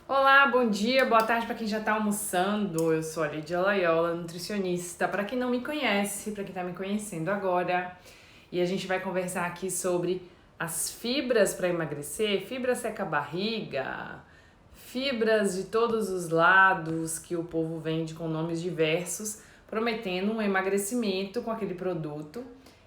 Olá, bom dia, boa tarde para quem já está almoçando. Eu sou a Lídia Laiola, nutricionista. Para quem não me conhece, para quem está me conhecendo agora, e a gente vai conversar aqui sobre as fibras para emagrecer, fibra seca a barriga, fibras de todos os lados que o povo vende com nomes diversos, prometendo um emagrecimento com aquele produto.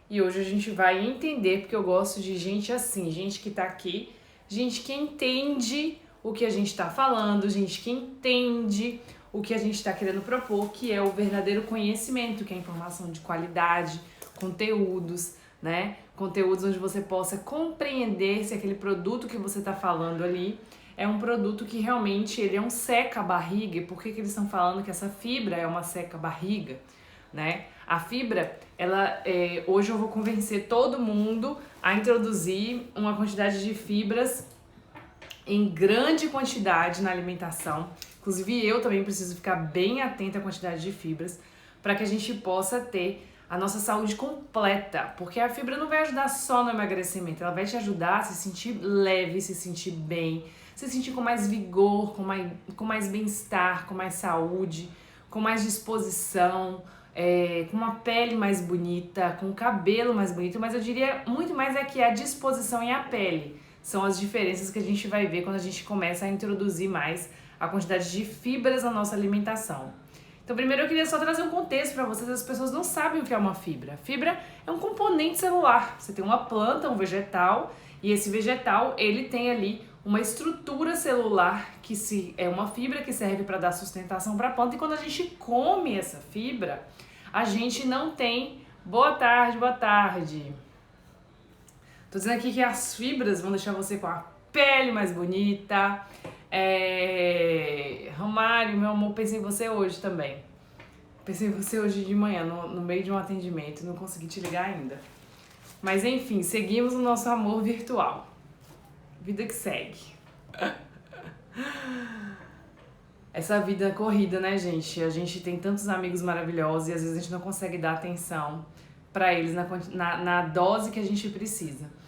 E hoje a gente vai entender, porque eu gosto de gente assim, gente que está aqui, gente que entende o que a gente está falando, gente que entende o que a gente está querendo propor, que é o verdadeiro conhecimento, que é informação de qualidade, conteúdos, né? Conteúdos onde você possa compreender se aquele produto que você está falando ali é um produto que realmente ele é um seca-barriga. E por que eles estão falando que essa fibra é uma seca-barriga, né? A fibra, hoje eu vou convencer todo mundo a introduzir uma quantidade de fibras em grande quantidade na alimentação. Inclusive eu também preciso ficar bem atenta à quantidade de fibras para que a gente possa ter a nossa saúde completa, porque a fibra não vai ajudar só no emagrecimento, ela vai te ajudar a se sentir leve, se sentir bem, se sentir com mais vigor, com mais bem-estar, com mais saúde, com mais disposição, com uma pele mais bonita, com um cabelo mais bonito, mas eu diria muito mais é que a disposição e a pele são as diferenças que a gente vai ver quando a gente começa a introduzir mais a quantidade de fibras na nossa alimentação. Então, primeiro eu queria só trazer um contexto para vocês, as pessoas não sabem o que é uma fibra. Fibra é um componente celular. Você tem uma planta, um vegetal, e esse vegetal, ele tem ali uma estrutura celular é uma fibra que serve para dar sustentação para a planta, e quando a gente come essa fibra, a gente não tem... Boa tarde, boa tarde. Tô dizendo aqui que as fibras vão deixar você com a pele mais bonita. Romário, meu amor, pensei em você hoje também. Pensei em você hoje de manhã, no meio de um atendimento. Não consegui te ligar ainda. Mas enfim, seguimos o nosso amor virtual. Vida que segue. Essa vida corrida, né, gente? A gente tem tantos amigos maravilhosos e às vezes a gente não consegue dar atenção para eles na dose que a gente precisa.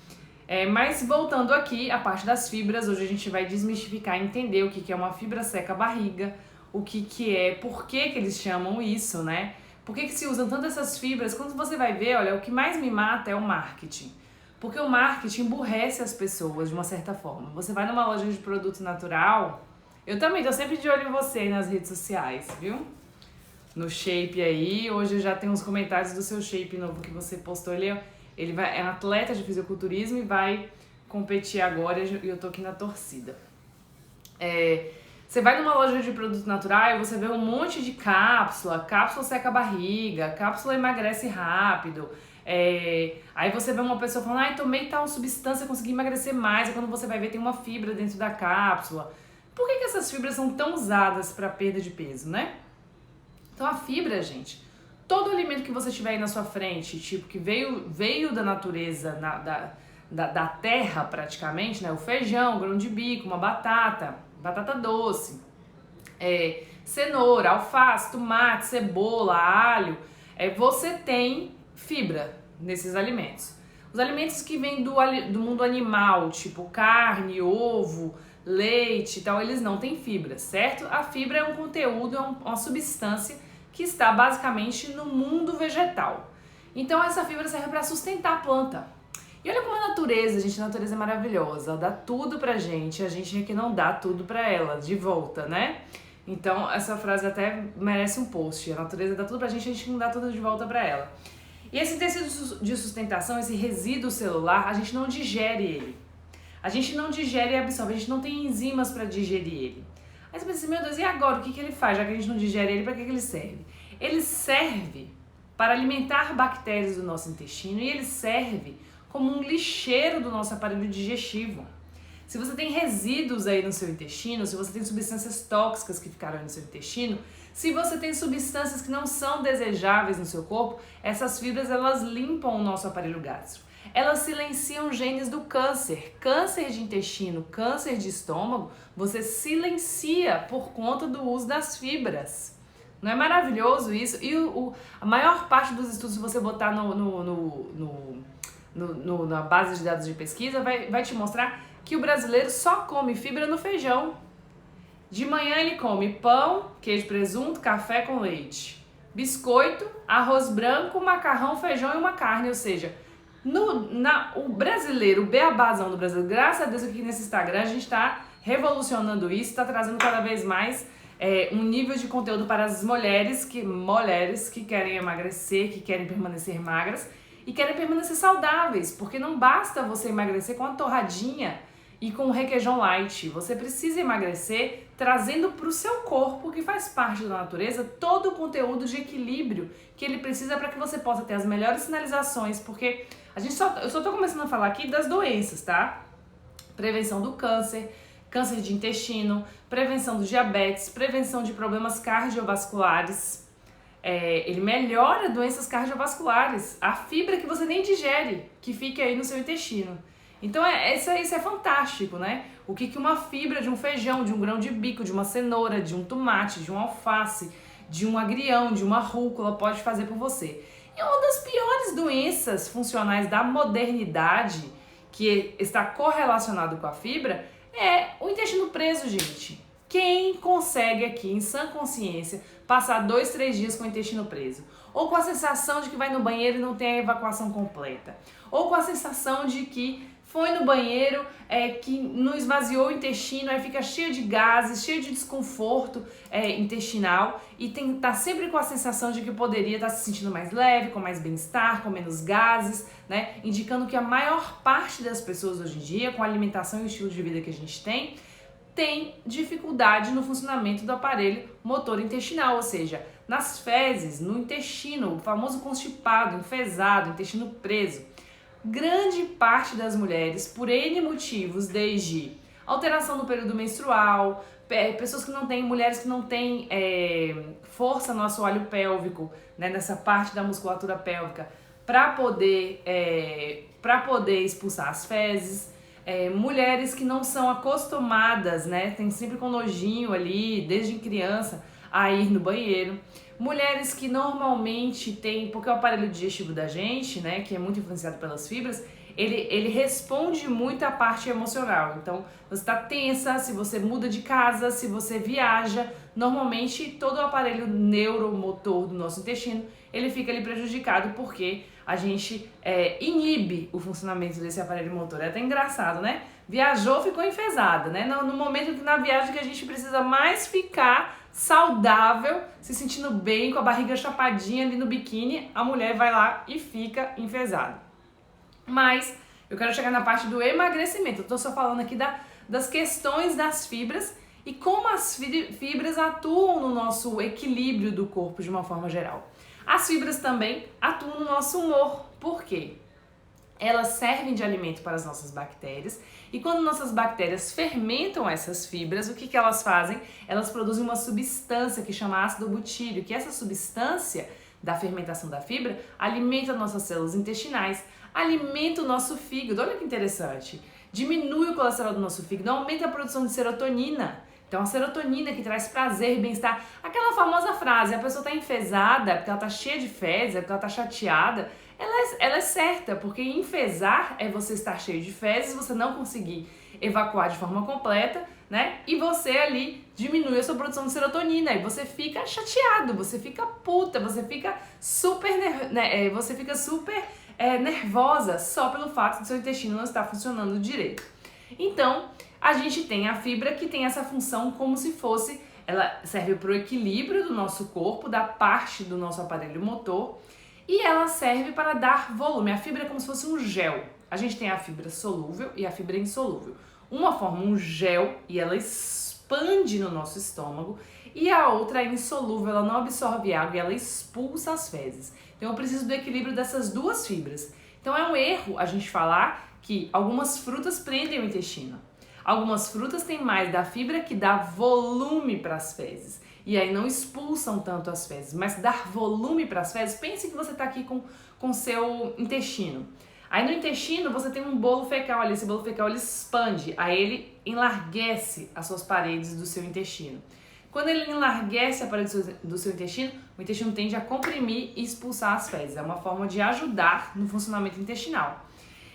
Mas voltando aqui, a parte das fibras, hoje a gente vai desmistificar e entender o que é uma fibra seca barriga, o que é, por que eles chamam isso, né? Por que se usam tanto essas fibras? Quando você vai ver, olha, o que mais me mata é o marketing. Porque o marketing emburrece as pessoas de uma certa forma. Você vai numa loja de produto natural, eu também tô sempre de olho em você nas redes sociais, viu? No shape aí, hoje eu já tenho uns comentários do seu shape novo que você postou ali. Ele é um atleta de fisiculturismo e vai competir agora e eu tô aqui na torcida. Você vai numa loja de produto natural e você vê um monte de cápsula seca a barriga, cápsula emagrece rápido. Aí você vê uma pessoa falando, tomei tal substância, consegui emagrecer mais, e quando você vai ver tem uma fibra dentro da cápsula. Por que essas fibras são tão usadas para perda de peso, né? Então a fibra, gente, todo alimento que você tiver aí na sua frente, tipo, que veio da natureza, da terra praticamente, né? O feijão, grão de bico, uma batata doce, cenoura, alface, tomate, cebola, alho, você tem fibra nesses alimentos. Os alimentos que vêm do mundo animal, tipo carne, ovo, leite e tal, eles não têm fibra, certo? A fibra é um conteúdo, é uma substância que está basicamente no mundo vegetal. Então essa fibra serve para sustentar a planta. E olha como a natureza, gente, a natureza é maravilhosa, ela dá tudo pra gente, a gente é que não dá tudo pra ela, de volta, né? Então essa frase até merece um post, a natureza dá tudo pra gente, a gente não dá tudo de volta pra ela. E esse tecido de sustentação, esse resíduo celular, a gente não digere ele. A gente não digere e absorve, a gente não tem enzimas para digerir ele. Aí você pensa assim, meu Deus, e agora o que ele faz? Já que a gente não digere ele, para que ele serve? Ele serve para alimentar bactérias do nosso intestino e ele serve como um lixeiro do nosso aparelho digestivo. Se você tem resíduos aí no seu intestino, se você tem substâncias tóxicas que ficaram aí no seu intestino, se você tem substâncias que não são desejáveis no seu corpo, essas fibras elas limpam o nosso aparelho gástrico. Elas silenciam genes do câncer. Câncer de intestino, câncer de estômago, você silencia por conta do uso das fibras. Não é maravilhoso isso? E a maior parte dos estudos, se você botar na base de dados de pesquisa, vai te mostrar que o brasileiro só come fibra no feijão. De manhã ele come pão, queijo, presunto, café com leite, biscoito, arroz branco, macarrão, feijão e uma carne, ou seja, o brasileiro, o beabazão do Brasil, graças a Deus aqui nesse Instagram a gente está revolucionando isso, está trazendo cada vez mais um nível de conteúdo para as mulheres que querem emagrecer, que querem permanecer magras e querem permanecer saudáveis, porque não basta você emagrecer com a torradinha e com o requeijão light. Você precisa emagrecer trazendo para o seu corpo, que faz parte da natureza, todo o conteúdo de equilíbrio que ele precisa para que você possa ter as melhores sinalizações, porque eu só estou começando a falar aqui das doenças, tá? Prevenção do câncer, câncer de intestino, prevenção do diabetes, prevenção de problemas cardiovasculares. Ele melhora doenças cardiovasculares, a fibra que você nem digere, que fica aí no seu intestino. Então isso é fantástico, né? O que uma fibra de um feijão, de um grão de bico, de uma cenoura, de um tomate, de um alface, de um agrião, de uma rúcula pode fazer por você. E uma das piores doenças funcionais da modernidade, que está correlacionado com a fibra, é o intestino preso, gente. Quem consegue aqui, em sã consciência, passar 2, 3 dias com o intestino preso? Ou com a sensação de que vai no banheiro e não tem a evacuação completa? Ou com a sensação de que foi no banheiro, que não esvaziou o intestino, aí fica cheio de gases, cheio de desconforto intestinal e tá sempre com a sensação de que poderia estar se sentindo mais leve, com mais bem-estar, com menos gases, né? Indicando que a maior parte das pessoas hoje em dia, com a alimentação e o estilo de vida que a gente tem dificuldade no funcionamento do aparelho motor intestinal, ou seja, nas fezes, no intestino, o famoso constipado, enfesado, intestino preso. Grande parte das mulheres, por N motivos, desde alteração no período menstrual, pessoas que não têm, mulheres que não têm força no assoalho pélvico, né, nessa parte da musculatura pélvica, para poder expulsar as fezes, mulheres que não são acostumadas, né, tem sempre com nojinho ali, desde criança, a ir no banheiro. Mulheres que normalmente têm, porque o aparelho digestivo da gente, né, que é muito influenciado pelas fibras, ele responde muito à parte emocional. Então, você está tensa, se você muda de casa, se você viaja, normalmente todo o aparelho neuromotor do nosso intestino, ele fica ali prejudicado porque a gente inibe o funcionamento desse aparelho motor. É até engraçado, né? Viajou, ficou enfesada, né? No momento que na viagem que a gente precisa mais ficar saudável, se sentindo bem, com a barriga chapadinha ali no biquíni, a mulher vai lá e fica enfesada. Mas eu quero chegar na parte do emagrecimento. Eu tô só falando aqui das questões das fibras e como as fibras atuam no nosso equilíbrio do corpo de uma forma geral. As fibras também atuam no nosso humor. Por quê? Elas servem de alimento para as nossas bactérias e quando nossas bactérias fermentam essas fibras, o que elas fazem? Elas produzem uma substância que chama ácido butírico, que essa substância da fermentação da fibra alimenta nossas células intestinais, alimenta o nosso fígado, olha que interessante, diminui o colesterol do nosso fígado, aumenta a produção de serotonina. Então a serotonina que traz prazer e bem-estar, aquela famosa frase, a pessoa está enfesada porque ela está cheia de fezes, porque ela está chateada, ela é certa, porque enfesar é você estar cheio de fezes, você não conseguir evacuar de forma completa, né? E você ali diminui a sua produção de serotonina e você fica chateado, você fica puta, você fica super, nervosa só pelo fato de seu intestino não estar funcionando direito. Então, a gente tem a fibra que tem essa função como se fosse, ela serve para o equilíbrio do nosso corpo, da parte do nosso aparelho motor, e ela serve para dar volume. A fibra é como se fosse um gel. A gente tem a fibra solúvel e a fibra insolúvel. Uma forma um gel e ela expande no nosso estômago, e a outra é insolúvel, ela não absorve água e ela expulsa as fezes. Então eu preciso do equilíbrio dessas duas fibras. Então é um erro a gente falar que algumas frutas prendem o intestino. Algumas frutas têm mais da fibra que dá volume para as fezes. E aí não expulsam tanto as fezes, mas dar volume para as fezes, pense que você está aqui com seu intestino. Aí no intestino você tem um bolo fecal ali, esse bolo fecal ele expande, aí ele enlarguece as suas paredes do seu intestino. Quando ele enlarguece a parede do seu intestino, o intestino tende a comprimir e expulsar as fezes. É uma forma de ajudar no funcionamento intestinal.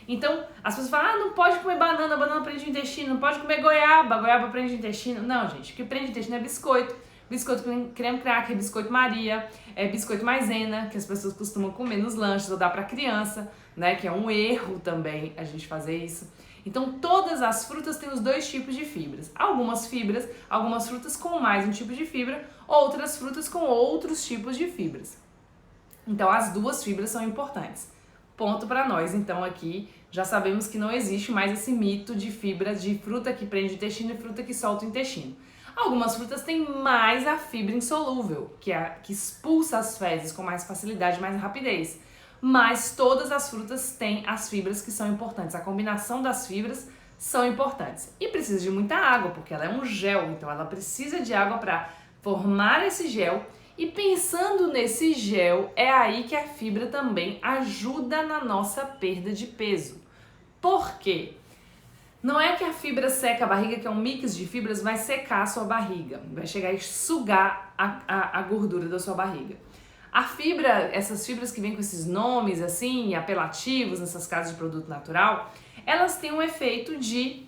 Então, as pessoas falam, não pode comer banana, banana prende o intestino, não pode comer goiaba, goiaba prende o intestino. Não, gente, o que prende o intestino é biscoito. Biscoito com creme cracker, biscoito Maria, biscoito maisena, que as pessoas costumam comer nos lanches ou dar para criança, né? Que é um erro também a gente fazer isso. Então, todas as frutas têm os dois tipos de fibras. Algumas frutas com mais um tipo de fibra, outras frutas com outros tipos de fibras. Então, as duas fibras são importantes. Ponto para nós, então, aqui já sabemos que não existe mais esse mito de fibra de fruta que prende o intestino e fruta que solta o intestino. Algumas frutas têm mais a fibra insolúvel, que é a que expulsa as fezes com mais facilidade, mais rapidez. Mas todas as frutas têm as fibras que são importantes. A combinação das fibras são importantes. E precisa de muita água, porque ela é um gel, então ela precisa de água para formar esse gel. E pensando nesse gel, é aí que a fibra também ajuda na nossa perda de peso. Por quê? Não é que a fibra seca a barriga, que é um mix de fibras, vai secar a sua barriga, vai chegar e sugar a gordura da sua barriga. A fibra, essas fibras que vêm com esses nomes assim, apelativos, nessas casas de produto natural, elas têm um efeito de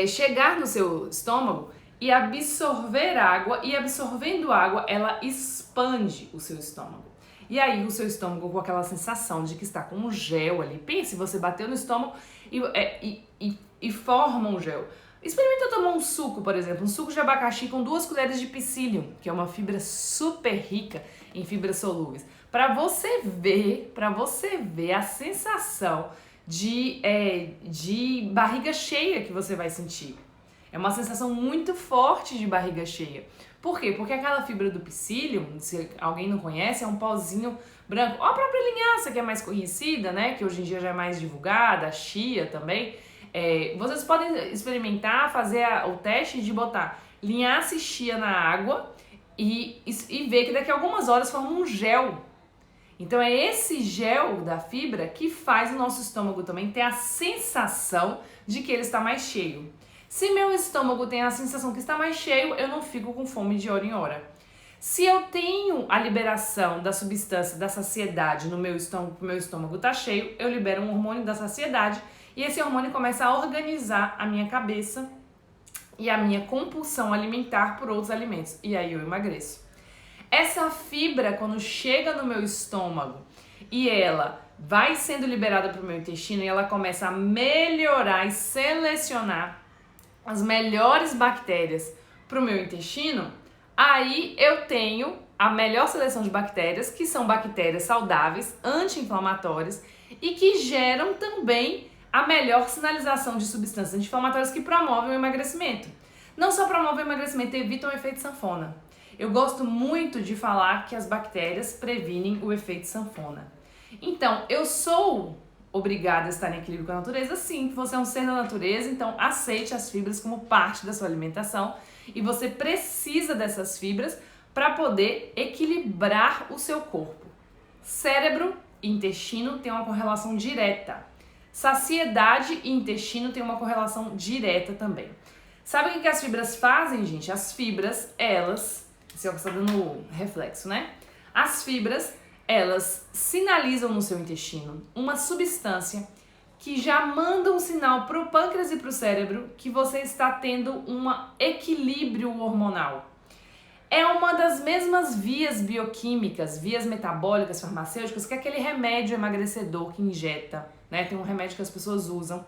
chegar no seu estômago e absorver água, e absorvendo água, ela expande o seu estômago. E aí o seu estômago com aquela sensação de que está com um gel ali. Pense, você bateu no estômago e forma um gel. Experimenta tomar um suco, por exemplo, um suco de abacaxi com 2 colheres de psyllium, que é uma fibra super rica em fibras solúveis. Para você ver a sensação de barriga cheia que você vai sentir. É uma sensação muito forte de barriga cheia. Por quê? Porque aquela fibra do psyllium, se alguém não conhece, é um pozinho branco. Ou a própria linhaça, que é mais conhecida, né? Que hoje em dia já é mais divulgada, a chia também. Vocês podem experimentar, fazer o teste de botar linhaça e chia na água e ver que daqui a algumas horas forma um gel. Então é esse gel da fibra que faz o nosso estômago também ter a sensação de que ele está mais cheio. Se meu estômago tem a sensação que está mais cheio, eu não fico com fome de hora em hora. Se eu tenho a liberação da substância da saciedade no meu estômago, o meu estômago está cheio, eu libero um hormônio da saciedade e esse hormônio começa a organizar a minha cabeça e a minha compulsão alimentar por outros alimentos. E aí eu emagreço. Essa fibra, quando chega no meu estômago e ela vai sendo liberada para o meu intestino e ela começa a melhorar e selecionar as melhores bactérias para o meu intestino, aí eu tenho a melhor seleção de bactérias, que são bactérias saudáveis, anti-inflamatórias e que geram também a melhor sinalização de substâncias anti-inflamatórias que promovem o emagrecimento. Não só promovem o emagrecimento, evitam o efeito sanfona. Eu gosto muito de falar que as bactérias previnem o efeito sanfona. Então, eu sou obrigada a estar em equilíbrio com a natureza? Sim, você é um ser da natureza, então aceite as fibras como parte da sua alimentação e você precisa dessas fibras para poder equilibrar o seu corpo. Cérebro e intestino têm uma correlação direta. Saciedade e intestino têm uma correlação direta também. Sabe o que as fibras fazem, gente? As fibras, elas... Você está dando reflexo, né? As fibras, elas sinalizam no seu intestino uma substância que já manda um sinal para o pâncreas e para o cérebro que você está tendo um equilíbrio hormonal. É uma das mesmas vias bioquímicas, vias metabólicas, farmacêuticas, que é aquele remédio emagrecedor que injeta, né? Tem um remédio que as pessoas usam,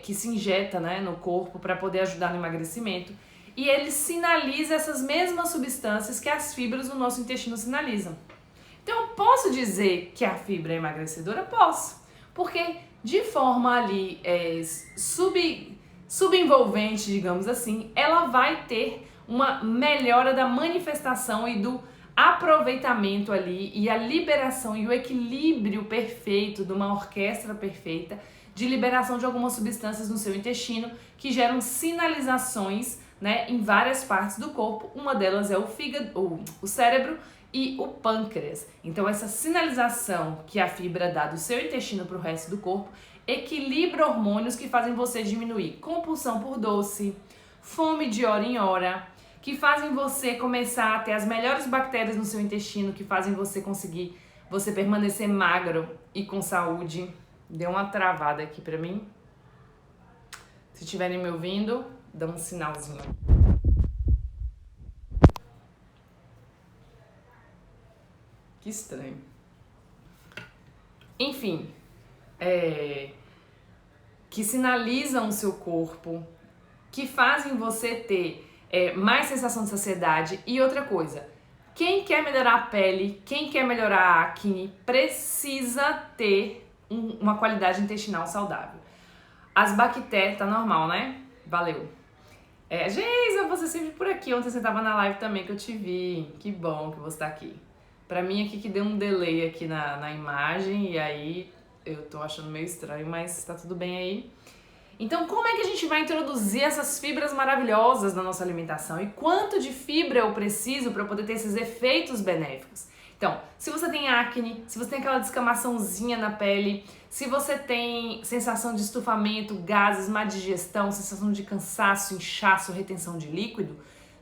que se injeta, né, no corpo para poder ajudar no emagrecimento. E ele sinaliza essas mesmas substâncias que as fibras do nosso intestino sinalizam. Então, eu posso dizer que a fibra é emagrecedora? Posso. Porque de forma ali subenvolvente, digamos assim, ela vai ter uma melhora da manifestação e do aproveitamento ali e a liberação e o equilíbrio perfeito de uma orquestra perfeita de liberação de algumas substâncias no seu intestino que geram sinalizações, né, em várias partes do corpo. Uma delas é o fígado, o cérebro e o pâncreas. Então essa sinalização que a fibra dá do seu intestino para o resto do corpo equilibra hormônios que fazem você diminuir compulsão por doce, fome de hora em hora, que fazem você começar a ter as melhores bactérias no seu intestino, que fazem você conseguir permanecer magro e com saúde. Deu uma travada aqui pra mim. Se estiverem me ouvindo, dá um sinalzinho. Que estranho. Enfim, que sinalizam o seu corpo, que fazem você ter mais sensação de saciedade. E outra coisa, quem quer melhorar a pele, quem quer melhorar a acne, precisa ter uma qualidade intestinal saudável. As bactérias, tá normal, né? Valeu. Geisa, você sempre por aqui. Ontem você tava na live também que eu te vi. Que bom que você tá aqui. Pra mim aqui que deu um delay aqui na imagem e aí eu tô achando meio estranho, mas tá tudo bem aí. Então, como é que a gente vai introduzir essas fibras maravilhosas na nossa alimentação? E quanto de fibra eu preciso para poder ter esses efeitos benéficos? Então, se você tem acne, se você tem aquela descamaçãozinha na pele, se você tem sensação de estufamento, gases, má digestão, sensação de cansaço, inchaço, retenção de líquido,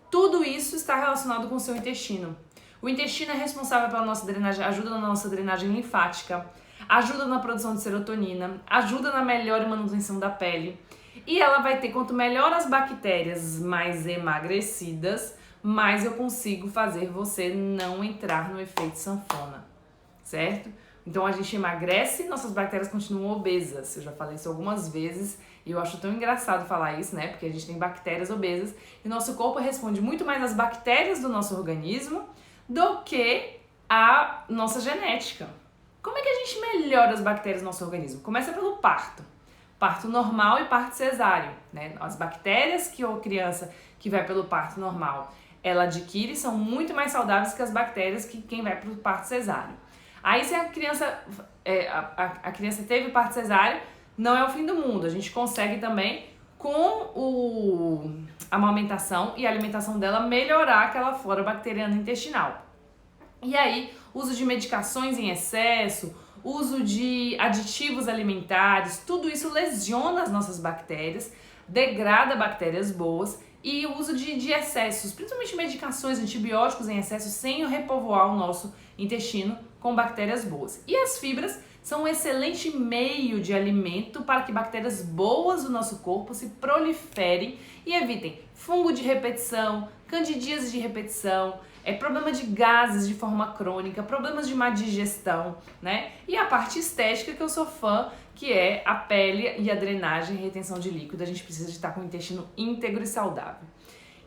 tudo isso está relacionado com o seu intestino. O intestino é responsável pela nossa drenagem, ajuda na nossa drenagem linfática, ajuda na produção de serotonina, ajuda na melhor manutenção da pele. E ela vai ter, quanto melhor as bactérias mais emagrecidas, mais eu consigo fazer você não entrar no efeito sanfona, certo? Então a gente emagrece, nossas bactérias continuam obesas. Eu já falei isso algumas vezes e eu acho tão engraçado falar isso, né? Porque a gente tem bactérias obesas e nosso corpo responde muito mais às bactérias do nosso organismo do que a nossa genética. Como é que a gente melhora as bactérias do nosso organismo? Começa pelo parto. Parto normal e parto cesáreo, né? As bactérias que a criança que vai pelo parto normal, ela adquire são muito mais saudáveis que as bactérias que quem vai pelo parto cesáreo. Aí se a criança, a criança teve parto cesáreo, não é o fim do mundo. A gente consegue também, com a amamentação e a alimentação dela, melhorar aquela flora bacteriana intestinal. E aí, uso de medicações em excesso, uso de aditivos alimentares, tudo isso lesiona as nossas bactérias, degrada bactérias boas e o uso de excessos, principalmente medicações, antibióticos em excesso, sem repovoar o nosso intestino com bactérias boas. E as fibras são um excelente meio de alimento para que bactérias boas do nosso corpo se proliferem e evitem fungo de repetição, candidíase de repetição, problema de gases de forma crônica, problemas de má digestão, né? E a parte estética que eu sou fã, que é a pele e a drenagem e retenção de líquido. A gente precisa de estar com o intestino íntegro e saudável.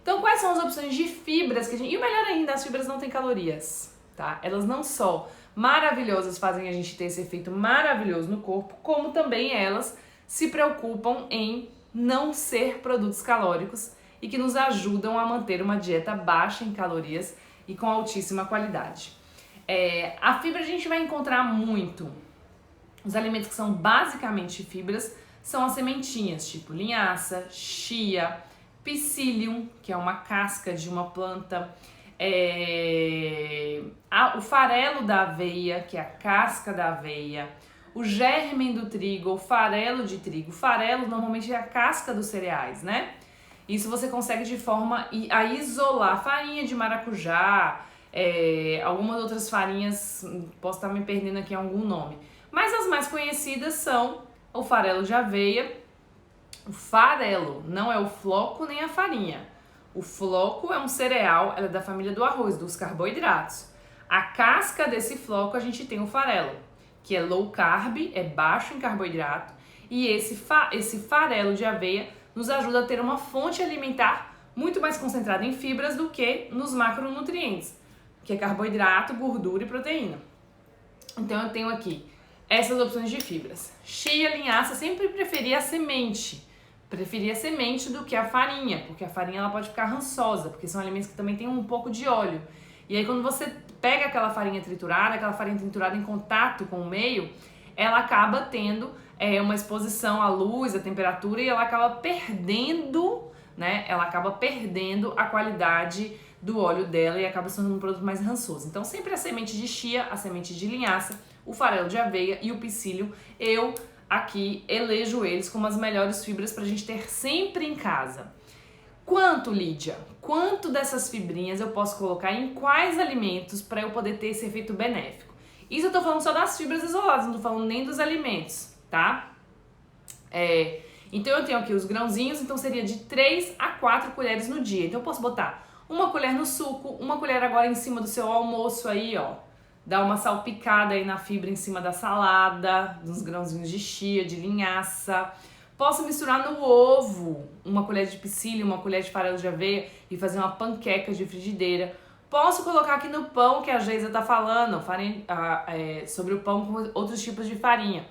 Então, quais são as opções de fibras que a gente... E o melhor ainda, as fibras não têm calorias, tá? Elas não só maravilhosas fazem a gente ter esse efeito maravilhoso no corpo, como também elas se preocupam em não ser produtos calóricos e que nos ajudam a manter uma dieta baixa em calorias e com altíssima qualidade. A fibra a gente vai encontrar muito. Os alimentos que são basicamente fibras são as sementinhas, tipo linhaça, chia, psyllium, que é uma casca de uma planta, o farelo da aveia, que é a casca da aveia, o germen do trigo, o farelo de trigo. O farelo normalmente é a casca dos cereais, né? Isso você consegue de forma a isolar farinha de maracujá, algumas outras farinhas, posso estar me perdendo aqui em algum nome. Mas as mais conhecidas são o farelo de aveia. O farelo não é o floco nem a farinha. O floco é um cereal, ela é da família do arroz, dos carboidratos. A casca desse floco a gente tem o farelo, que é low carb, é baixo em carboidrato. E esse farelo de aveia nos ajuda a ter uma fonte alimentar muito mais concentrada em fibras do que nos macronutrientes, que é carboidrato, gordura e proteína. Então eu tenho aqui essas opções de fibras. Chia, linhaça, sempre preferi a semente. Preferi a semente do que a farinha, porque a farinha ela pode ficar rançosa, porque são alimentos que também tem um pouco de óleo. E aí quando você pega aquela farinha triturada em contato com o meio, ela acaba tendo uma exposição à luz, à temperatura, e ela acaba perdendo, né? Ela acaba perdendo a qualidade do óleo dela e acaba sendo um produto mais rançoso. Então sempre a semente de chia, a semente de linhaça, o farelo de aveia e o psyllium, eu aqui elejo eles como as melhores fibras pra gente ter sempre em casa. Quanto, Lídia? Quanto dessas fibrinhas eu posso colocar em quais alimentos para eu poder ter esse efeito benéfico? Isso eu tô falando só das fibras isoladas, não tô falando nem dos alimentos, tá? Então eu tenho aqui os grãozinhos, então seria de 3 a 4 colheres no dia. Então eu posso botar uma colher no suco, uma colher agora em cima do seu almoço aí, ó. Dá uma salpicada aí na fibra em cima da salada, dos grãozinhos de chia, de linhaça. Posso misturar no ovo uma colher de psyllium, uma colher de farelo de aveia e fazer uma panqueca de frigideira. Posso colocar aqui no pão que a Geisa tá falando, sobre o pão com outros tipos de farinha.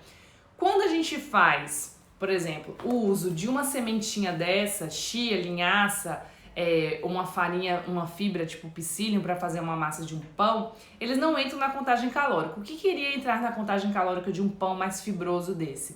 Quando a gente faz, por exemplo, o uso de uma sementinha dessa, chia, linhaça, uma farinha, uma fibra tipo psyllium para fazer uma massa de um pão, eles não entram na contagem calórica. O que iria entrar na contagem calórica de um pão mais fibroso desse?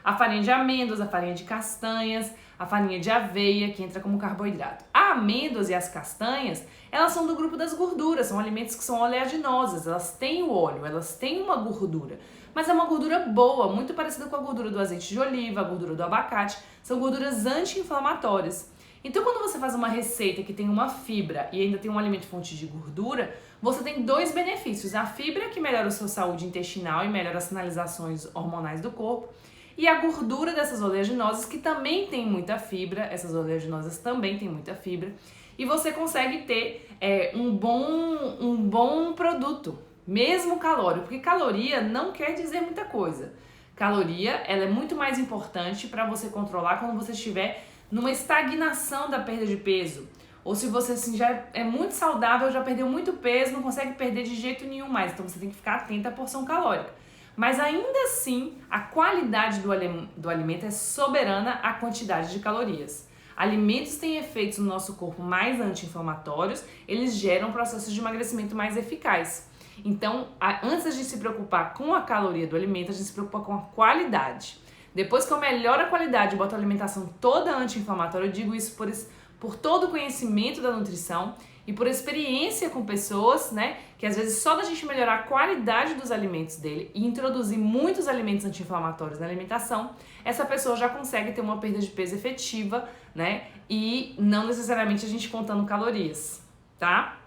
A farinha de amêndoas, a farinha de castanhas, a farinha de aveia, que entra como carboidrato. A amêndoas e as castanhas, elas são do grupo das gorduras, são alimentos que são oleaginosos, elas têm o óleo, elas têm uma gordura, mas é uma gordura boa, muito parecida com a gordura do azeite de oliva, a gordura do abacate, são gorduras anti-inflamatórias. Então, quando você faz uma receita que tem uma fibra e ainda tem um alimento fonte de gordura, você tem dois benefícios. A fibra, que melhora a sua saúde intestinal e melhora as sinalizações hormonais do corpo, e a gordura dessas oleaginosas, que também tem muita fibra, essas oleaginosas também têm muita fibra, e você consegue ter um bom produto, mesmo calórico, porque caloria não quer dizer muita coisa. Caloria, ela é muito mais importante para você controlar quando você estiver numa estagnação da perda de peso, ou se você assim, já é muito saudável, já perdeu muito peso, não consegue perder de jeito nenhum mais, então você tem que ficar atento à porção calórica. Mas ainda assim, a qualidade do alimento é soberana à quantidade de calorias. Alimentos têm efeitos no nosso corpo mais anti-inflamatórios, eles geram processos de emagrecimento mais eficazes. Então, antes de se preocupar com a caloria do alimento, a gente se preocupa com a qualidade. Depois que eu melhoro a qualidade e boto a alimentação toda anti-inflamatória, eu digo isso por todo o conhecimento da nutrição e por experiência com pessoas, né, que às vezes só da gente melhorar a qualidade dos alimentos dele e introduzir muitos alimentos anti-inflamatórios na alimentação, essa pessoa já consegue ter uma perda de peso efetiva, né, e não necessariamente a gente contando calorias, tá?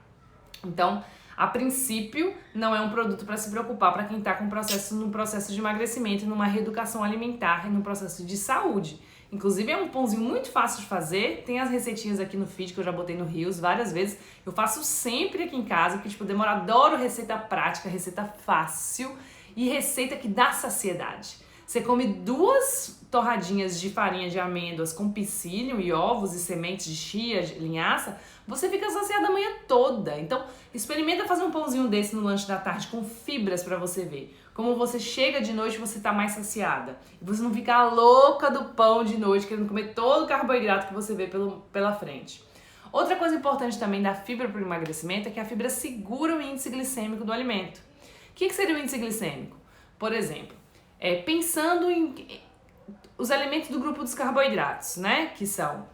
Então, a princípio, não é um produto para se preocupar para quem está no processo de emagrecimento, numa reeducação alimentar e no processo de saúde. Inclusive, é um pãozinho muito fácil de fazer. Tem as receitinhas aqui no feed que eu já botei no Reels várias vezes. Eu faço sempre aqui em casa, porque tipo, eu adoro receita prática, receita fácil e receita que dá saciedade. Você come 2 torradinhas de farinha de amêndoas com psyllium e ovos e sementes de chia, de linhaça, você fica saciada a manhã toda. Então, experimenta fazer um pãozinho desse no lanche da tarde com fibras para você ver. Como você chega de noite, você tá mais saciada. E você não fica louca do pão de noite, querendo comer todo o carboidrato que você vê pela frente. Outra coisa importante também da fibra para o emagrecimento é que a fibra segura o índice glicêmico do alimento. O que seria o índice glicêmico? Por exemplo, pensando em os alimentos do grupo dos carboidratos, né? Que são...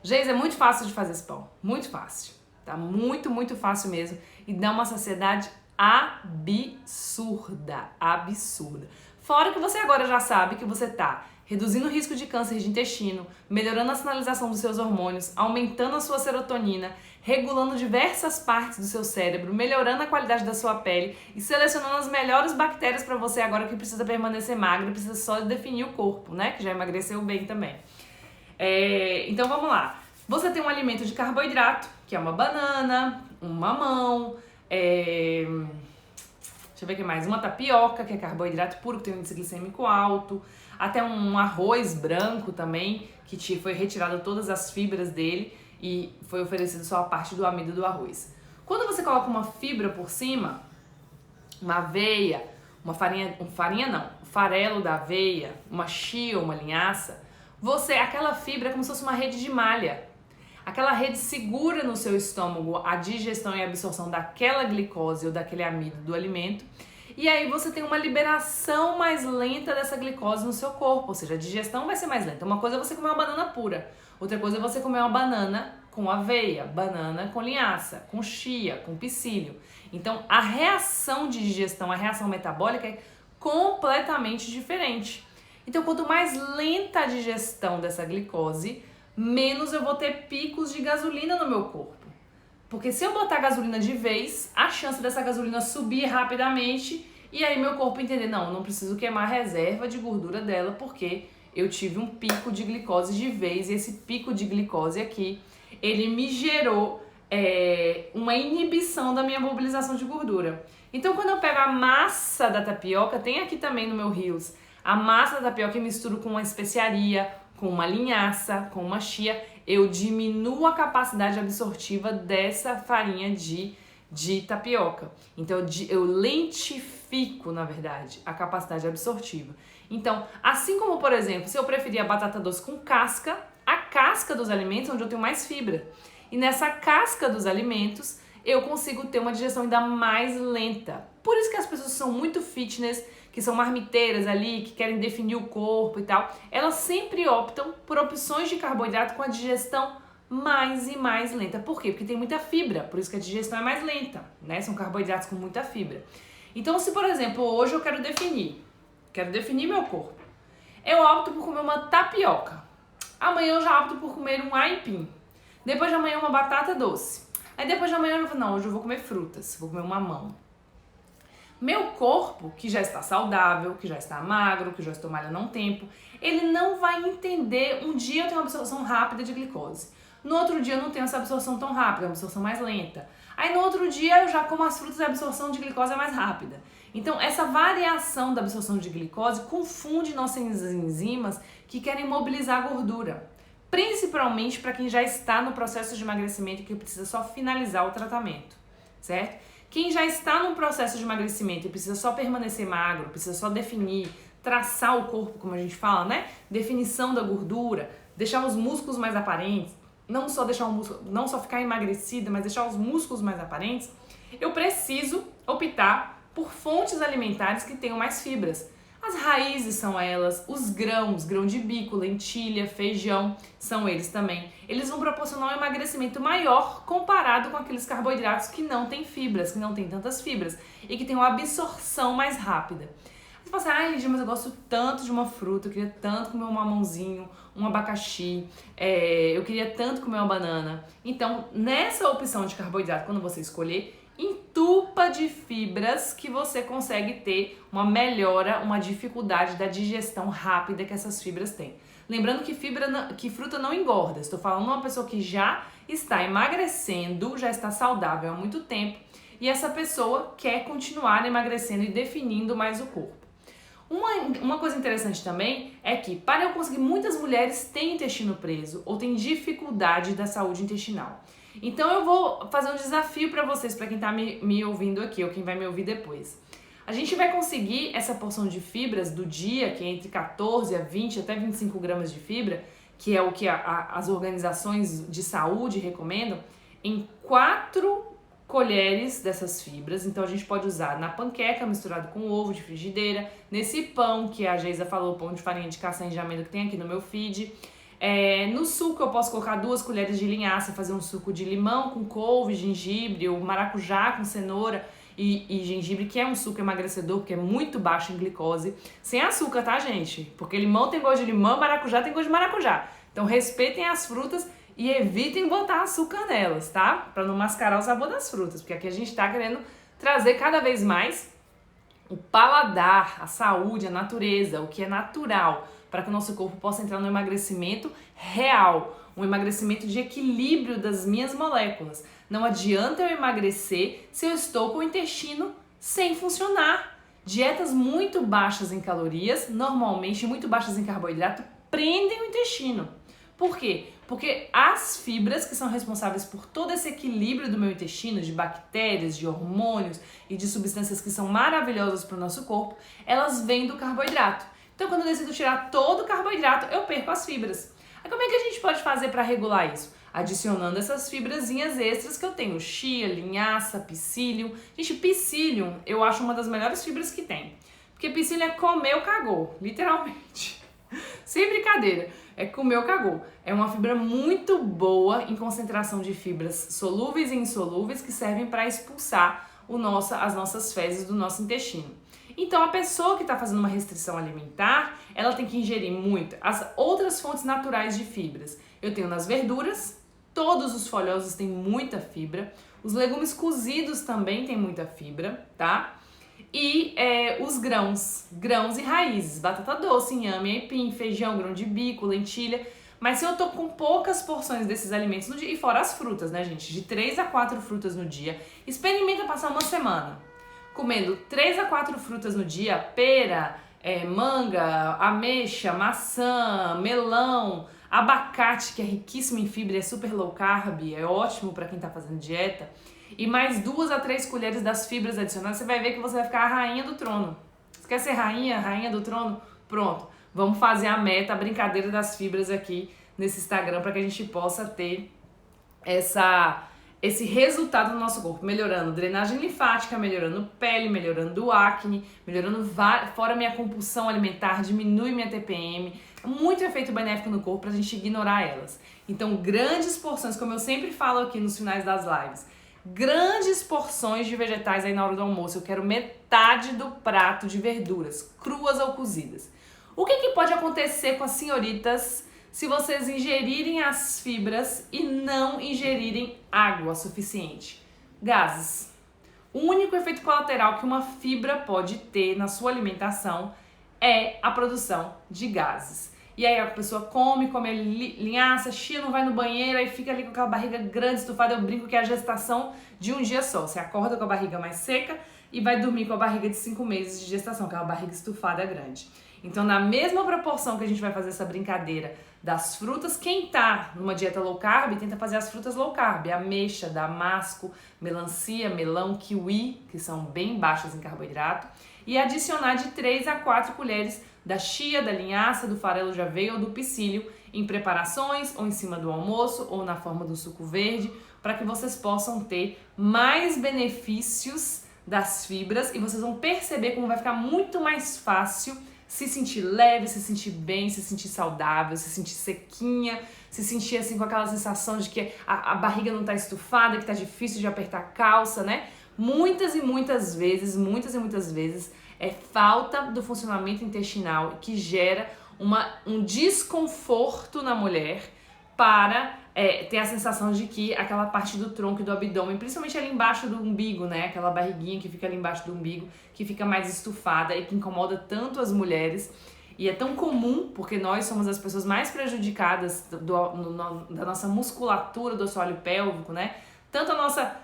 Geis, é muito fácil de fazer esse pão. Muito fácil. Tá? Muito, muito fácil mesmo. E dá uma saciedade absurda. Absurda. Fora que você agora já sabe que você tá reduzindo o risco de câncer de intestino, melhorando a sinalização dos seus hormônios, aumentando a sua serotonina, regulando diversas partes do seu cérebro, melhorando a qualidade da sua pele e selecionando as melhores bactérias para você agora que precisa permanecer magro, precisa só definir o corpo, né? Que já emagreceu bem também. Então vamos lá. Você tem um alimento de carboidrato, que é uma banana, um mamão, deixa eu ver o que mais, uma tapioca, que é carboidrato puro, que tem um índice glicêmico alto, até um arroz branco também, que foi retirado todas as fibras dele e foi oferecido só a parte do amido do arroz. Quando você coloca uma fibra por cima, uma aveia, um farelo da aveia, uma chia ou uma linhaça, aquela fibra é como se fosse uma rede de malha. Aquela rede segura no seu estômago a digestão e a absorção daquela glicose ou daquele amido do alimento. E aí você tem uma liberação mais lenta dessa glicose no seu corpo, ou seja, a digestão vai ser mais lenta. Uma coisa é você comer uma banana pura, outra coisa é você comer uma banana com aveia, banana com linhaça, com chia, com psyllium. Então a reação de digestão, a reação metabólica é completamente diferente. Então quanto mais lenta a digestão dessa glicose, menos eu vou ter picos de gasolina no meu corpo. Porque se eu botar gasolina de vez, a chance dessa gasolina subir rapidamente E aí meu corpo entender, não, eu não preciso queimar a reserva de gordura dela porque eu tive um pico de glicose de vez e esse pico de glicose aqui, ele me gerou uma inibição da minha mobilização de gordura. Então quando eu pego a massa da tapioca, tem aqui também no meu Reels, a massa da tapioca e misturo com uma especiaria, com uma linhaça, com uma chia, eu diminuo a capacidade absortiva dessa farinha de tapioca. Então eu lentifico, na verdade, a capacidade absortiva. Então, assim como, por exemplo, se eu preferir a batata doce com casca, a casca dos alimentos é onde eu tenho mais fibra. E nessa casca dos alimentos, eu consigo ter uma digestão ainda mais lenta. Por isso que as pessoas são muito fitness, que são marmiteiras ali, que querem definir o corpo e tal, elas sempre optam por opções de carboidrato com a digestão mais e mais lenta. Por quê? Porque tem muita fibra, por isso que a digestão é mais lenta, né? São carboidratos com muita fibra. Então, se por exemplo, hoje eu quero definir meu corpo, eu opto por comer uma tapioca. Amanhã eu já opto por comer um aipim. Depois de amanhã uma batata doce. Aí depois de amanhã eu vou, não, hoje eu vou comer frutas, vou comer um mamão. Meu corpo, que já está saudável, que já está magro, que já estou malhando há um tempo, ele não vai entender, um dia eu tenho uma absorção rápida de glicose. No outro dia eu não tenho essa absorção tão rápida, uma absorção mais lenta. Aí no outro dia eu já como as frutas e a absorção de glicose é mais rápida. Então essa variação da absorção de glicose confunde nossas enzimas que querem mobilizar a gordura. Principalmente para quem já está no processo de emagrecimento e que precisa só finalizar o tratamento, certo? Quem já está num processo de emagrecimento e precisa só permanecer magro, precisa só definir, traçar o corpo, como a gente fala, né? Definição da gordura, deixar os músculos mais aparentes, não só deixar o músculo, não só ficar emagrecida, mas deixar os músculos mais aparentes, eu preciso optar por fontes alimentares que tenham mais fibras. As raízes são elas, os grãos, grão de bico, lentilha, feijão, são eles também. Eles vão proporcionar um emagrecimento maior comparado com aqueles carboidratos que não têm fibras, que não têm tantas fibras e que têm uma absorção mais rápida. Você fala assim, ai Lídia, mas eu gosto tanto de uma fruta, eu queria tanto comer um mamãozinho, um abacaxi, eu queria tanto comer uma banana. Então, nessa opção de carboidrato, quando você escolher, entupa de fibras que você consegue ter uma melhora, uma dificuldade da digestão rápida que essas fibras têm. Lembrando que fruta não engorda. Estou falando de uma pessoa que já está emagrecendo, já está saudável há muito tempo e essa pessoa quer continuar emagrecendo e definindo mais o corpo. Uma coisa interessante também é que, para eu conseguir, muitas mulheres têm intestino preso ou têm dificuldade da saúde intestinal. Então eu vou fazer um desafio para vocês, para quem está me ouvindo aqui ou quem vai me ouvir depois. A gente vai conseguir essa porção de fibras do dia, que é entre 14 a 20 até 25 gramas de fibra, que é o que as organizações de saúde recomendam, em 4 colheres dessas fibras. Então a gente pode usar na panqueca misturado com ovo de frigideira, nesse pão que a Geisa falou, pão de farinha de castanha de amêndoa que tem aqui no meu feed. No suco eu posso colocar 2 colheres de linhaça, fazer um suco de limão com couve, gengibre, ou maracujá com cenoura e gengibre, que é um suco emagrecedor, porque é muito baixo em glicose. Sem açúcar, tá, gente? Porque limão tem gosto de limão, maracujá tem gosto de maracujá. Então respeitem as frutas e evitem botar açúcar nelas, tá? Pra não mascarar o sabor das frutas, porque aqui a gente tá querendo trazer cada vez mais o paladar, a saúde, a natureza, o que é natural, para que o nosso corpo possa entrar no emagrecimento real, um emagrecimento de equilíbrio das minhas moléculas. Não adianta eu emagrecer se eu estou com o intestino sem funcionar. Dietas muito baixas em calorias, normalmente muito baixas em carboidrato, prendem o intestino. Por quê? Porque as fibras que são responsáveis por todo esse equilíbrio do meu intestino, de bactérias, de hormônios e de substâncias que são maravilhosas para o nosso corpo, elas vêm do carboidrato. Então, quando eu decido tirar todo o carboidrato, eu perco as fibras. Aí, como é que a gente pode fazer para regular isso? Adicionando essas fibrazinhas extras que eu tenho, chia, linhaça, psyllium. Gente, psyllium eu acho uma das melhores fibras que tem. Porque psyllium é comer ou cagou, literalmente. Sem brincadeira, é comer ou cagou. É uma fibra muito boa em concentração de fibras solúveis e insolúveis que servem para expulsar as nossas fezes do nosso intestino. Então, a pessoa que está fazendo uma restrição alimentar, ela tem que ingerir muito as outras fontes naturais de fibras. Eu tenho nas verduras, todos os folhosos têm muita fibra, os legumes cozidos também têm muita fibra, tá? E os grãos e raízes, batata doce, inhame, aipim, feijão, grão de bico, lentilha. Mas se eu tô com poucas porções desses alimentos no dia, e fora as frutas, né, gente? De 3 a 4 frutas no dia, experimenta passar uma semana comendo 3 a 4 frutas no dia, pera, manga, ameixa, maçã, melão, abacate, que é riquíssimo em fibra, é super low carb, é ótimo para quem tá fazendo dieta. E mais 2 a 3 colheres das fibras adicionadas, você vai ver que você vai ficar a rainha do trono. Você quer ser rainha do trono? Pronto, vamos fazer a meta, a brincadeira das fibras aqui nesse Instagram para que a gente possa ter esse resultado no nosso corpo, melhorando drenagem linfática, melhorando pele, melhorando acne, melhorando fora minha compulsão alimentar, diminui minha TPM, muito efeito benéfico no corpo pra gente ignorar elas. Então, grandes porções, como eu sempre falo aqui nos finais das lives, grandes porções de vegetais aí na hora do almoço. Eu quero metade do prato de verduras, cruas ou cozidas. O que pode acontecer com as senhoritas se vocês ingerirem as fibras e não ingerirem água suficiente? Gases. O único efeito colateral que uma fibra pode ter na sua alimentação é a produção de gases. E aí a pessoa come linhaça, chia, não vai no banheiro, aí fica ali com aquela barriga grande, estufada. Eu brinco que é a gestação de um dia só. Você acorda com a barriga mais seca e vai dormir com a barriga de 5 meses de gestação, que é uma barriga estufada grande. Então, na mesma proporção que a gente vai fazer essa brincadeira das frutas, quem tá numa dieta low carb, tenta fazer as frutas low carb. Ameixa, damasco, melancia, melão, kiwi, que são bem baixas em carboidrato. E adicionar de 3 a 4 colheres da chia, da linhaça, do farelo de aveia ou do psyllium em preparações, ou em cima do almoço, ou na forma do suco verde, para que vocês possam ter mais benefícios das fibras e vocês vão perceber como vai ficar muito mais fácil se sentir leve, se sentir bem, se sentir saudável, se sentir sequinha, se sentir assim com aquela sensação de que a barriga não tá estufada, que tá difícil de apertar a calça, né? Muitas e muitas vezes é falta do funcionamento intestinal que gera um desconforto na mulher para ter a sensação de que aquela parte do tronco e do abdômen, principalmente ali embaixo do umbigo, né? Aquela barriguinha que fica ali embaixo do umbigo, que fica mais estufada e que incomoda tanto as mulheres. E é tão comum, porque nós somos as pessoas mais prejudicadas da nossa musculatura do assoalho pélvico, né? Tanto a nossa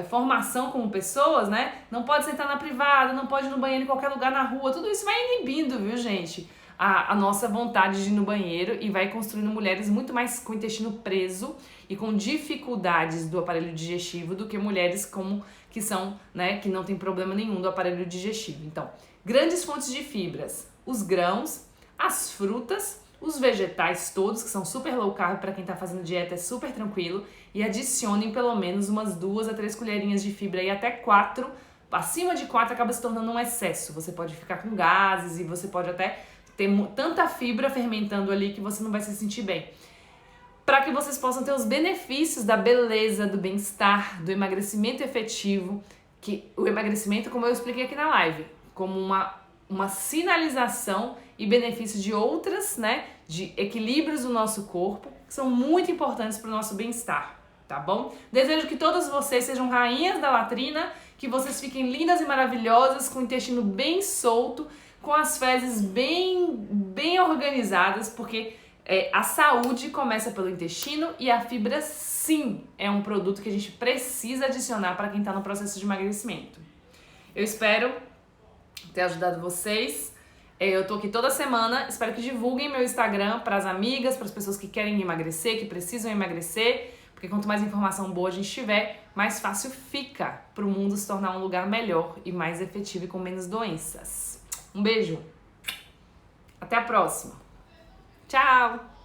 formação como pessoas, né? Não pode sentar na privada, não pode ir no banheiro em qualquer lugar na rua. Tudo isso vai inibindo, viu, gente? A nossa vontade de ir no banheiro e vai construindo mulheres muito mais com o intestino preso e com dificuldades do aparelho digestivo do que mulheres que são, né, que não tem problema nenhum do aparelho digestivo. Então, grandes fontes de fibras, os grãos, as frutas, os vegetais todos, que são super low carb para quem tá fazendo dieta, é super tranquilo, e adicionem pelo menos umas 2 a 3 colherinhas de fibra e até 4. Acima de 4 acaba se tornando um excesso. Você pode ficar com gases e você pode até ter tanta fibra fermentando ali que você não vai se sentir bem. Para que vocês possam ter os benefícios da beleza, do bem-estar, do emagrecimento efetivo, que o emagrecimento, como eu expliquei aqui na live, como uma sinalização e benefício de outras, né, de equilíbrios do nosso corpo, que são muito importantes para o nosso bem-estar, tá bom? Desejo que todas vocês sejam rainhas da latrina, que vocês fiquem lindas e maravilhosas, com o intestino bem solto, com as fezes bem organizadas, porque a saúde começa pelo intestino e a fibra, sim, é um produto que a gente precisa adicionar para quem está no processo de emagrecimento. Eu espero ter ajudado vocês. Eu tô aqui toda semana, espero que divulguem meu Instagram para as amigas, para as pessoas que querem emagrecer, que precisam emagrecer, porque quanto mais informação boa a gente tiver, mais fácil fica para o mundo se tornar um lugar melhor e mais efetivo e com menos doenças. Um beijo. Até a próxima. Tchau!